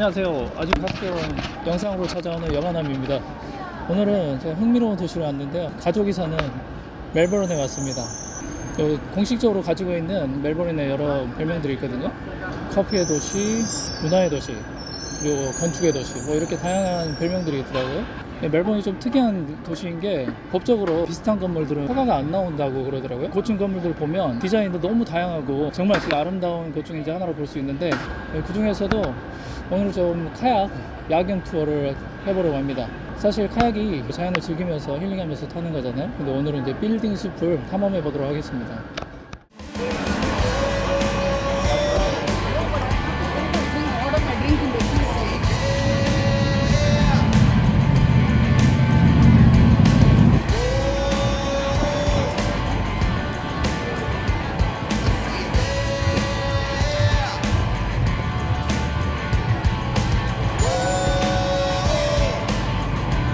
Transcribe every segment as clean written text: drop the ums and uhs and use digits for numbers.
안녕하세요. 아주 가끔 영상으로 찾아오는 여가남입니다. 오늘은 제가 흥미로운 도시로 왔는데요. 가족이 사는 멜버른에 왔습니다. 공식적으로 가지고 있는 멜버른에 여러 별명들이 있거든요. 커피의 도시, 문화의 도시, 그리고 건축의 도시, 뭐 이렇게 다양한 별명들이 있더라고요. 멜버른이 좀 특이한 도시인 게 법적으로 비슷한 건물들은 허가가 안 나온다고 그러더라고요. 고층 건물들 보면 디자인도 너무 다양하고 정말 아름다운 것 중에 이제 하나로 볼 수 있는데, 그 중에서도 오늘 좀 카약 야경 투어를 해보려고 합니다. 사실 카약이 자연을 즐기면서 힐링하면서 타는 거잖아요. 근데 오늘은 이제 빌딩 숲을 탐험해 보도록 하겠습니다.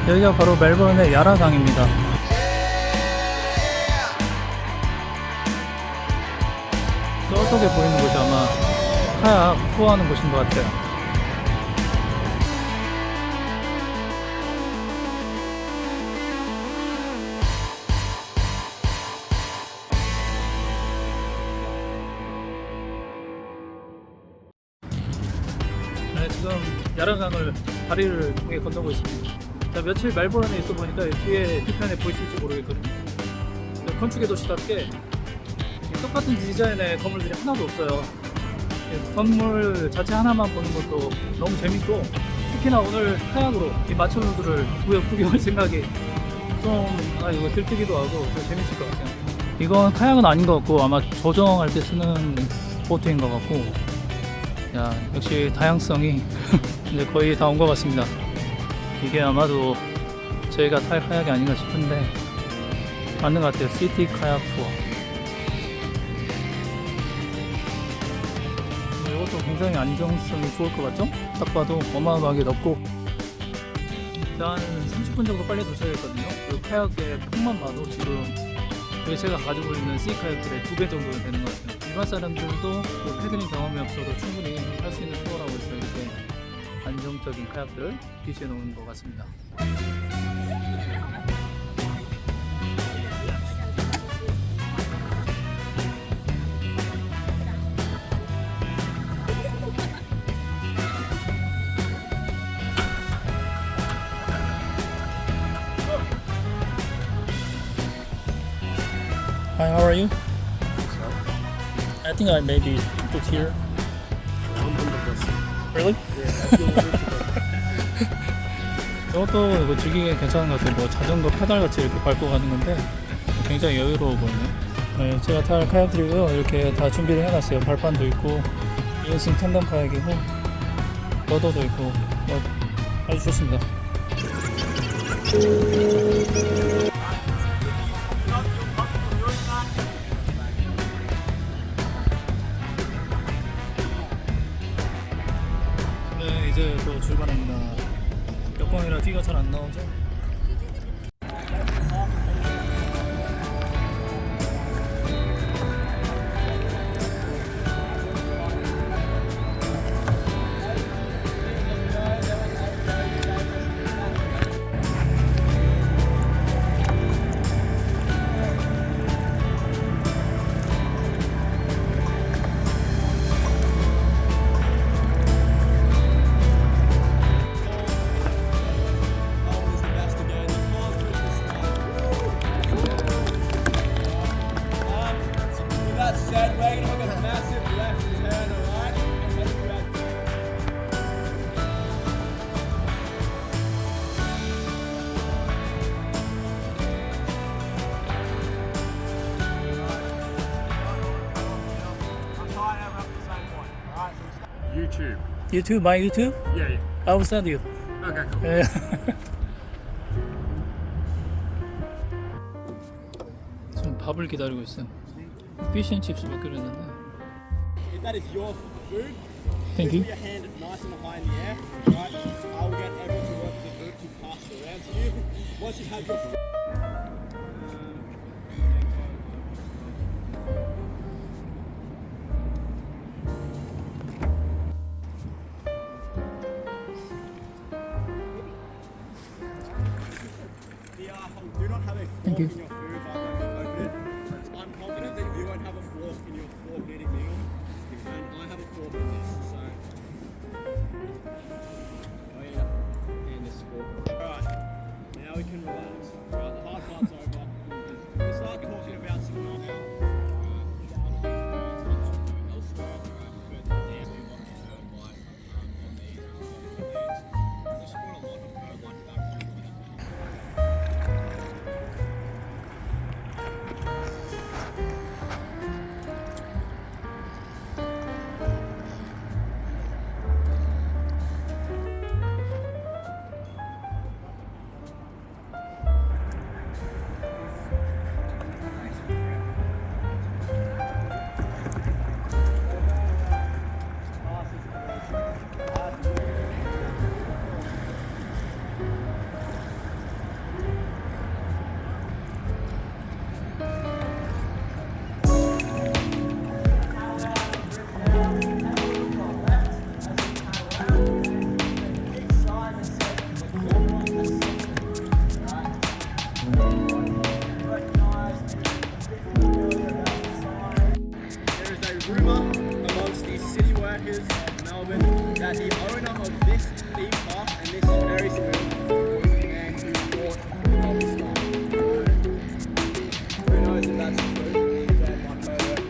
여기가 바로 멜버른의 야라강입니다. 저쪽에 보이는 곳이 아마 카약 투어하는 곳인 것 같아요. 네, 지금 야라강을 다리를 통해 건너고 있습니다. 자, 며칠 멜버른에 있어 보니까 뒤에 뒤편에 보이실지 모르겠거든요. 건축의 도시답게 똑같은 디자인의 건물들이 하나도 없어요. 건물 자체 하나만 보는 것도 너무 재밌고, 특히나 오늘 카약으로 이 마천루들을 구경할 생각이 좀 이거 들뜨기도 하고 좀 재밌을 것 같아요. 이건 카약은 아닌 것 같고 아마 조정할 때 쓰는 보트인 것 같고, 야, 역시 다양성이 이제 거의 다 온 것 같습니다. 이게 아마도 저희가 탈 카약이 아닌가 싶은데 맞는 것 같아요. 시티 카약 투어. 이것도 굉장히 안정성이 좋을 것 같죠? 딱 봐도 어마어마하게 넓고, 한 30분 정도 빨리 도착했거든요. 그 카약의 폭만 봐도 지금 제가 가지고 있는 시 카약들의 2배 정도는 되는 것 같아요. 일반 사람들도 그 패들링 경험이 없어도 충분히 할 수 있는 투어라고 해서 이렇게 안정적인 카약들을 비치해 놓은 것 같습니다. Hi, how are you? I think I maybe put here. Really? 저것도 이거 즐기기 괜찮은 것 같아요. 뭐 자전거 페달 같이 이렇게 밟고 가는 건데 굉장히 여유로워 보이네요. 네, 제가 탈 카약들이고요. 이렇게 다 준비를 해놨어요. 발판도 있고 2인승 텐덤 카약이고 러더도 있고 뭐 아주 좋습니다. 네, 이제 또 출발합니다. 여권이라 티가 잘 안 나오죠? YouTube. YouTube? My YouTube? Yeah, yeah. I will send you. Okay, cool. 지금 밥을 기다리고 있어요. 피쉬앤칩스 먹기로 했는데. If that is your food, Thank you. put your hand nice and high in the air. Right, I will get everyone to work the food to pass it around to you. Once you have your food. Thank you. Your food, I'm confident that you won't have a fork in your fork eating meal, and I have a fork in this, so. Oh yeah, and this fork. Alright, now we can relax. Right, the hard part's over. We'll start talking about some now. Workers of Melbourne that the owner of this theme park, and this is very smooth, was the man who bought Melbourne Moonlight. Who knows if that's true? But my co-worker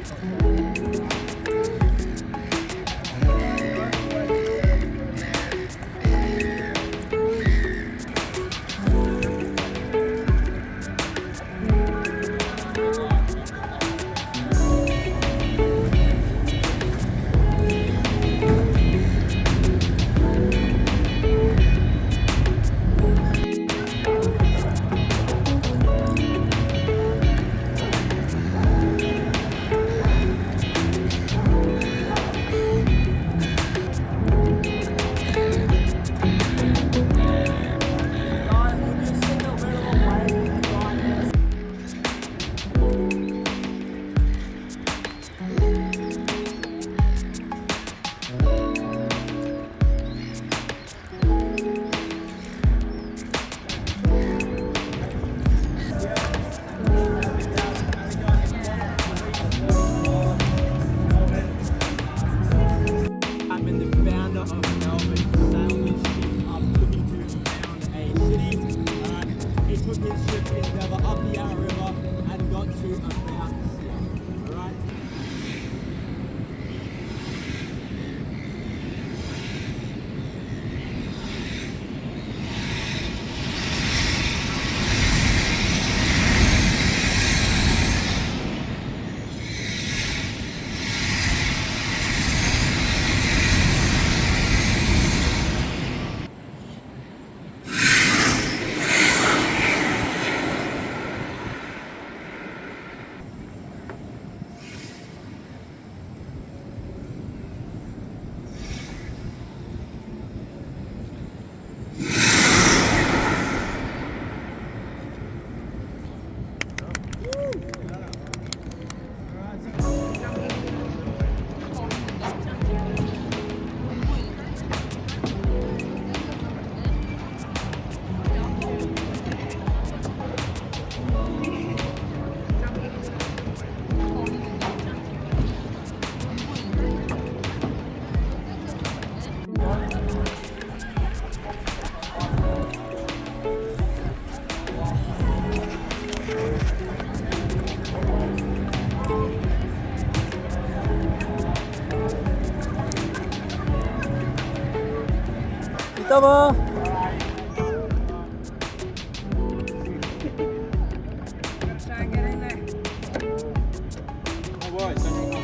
이따 봐. No worries, don't you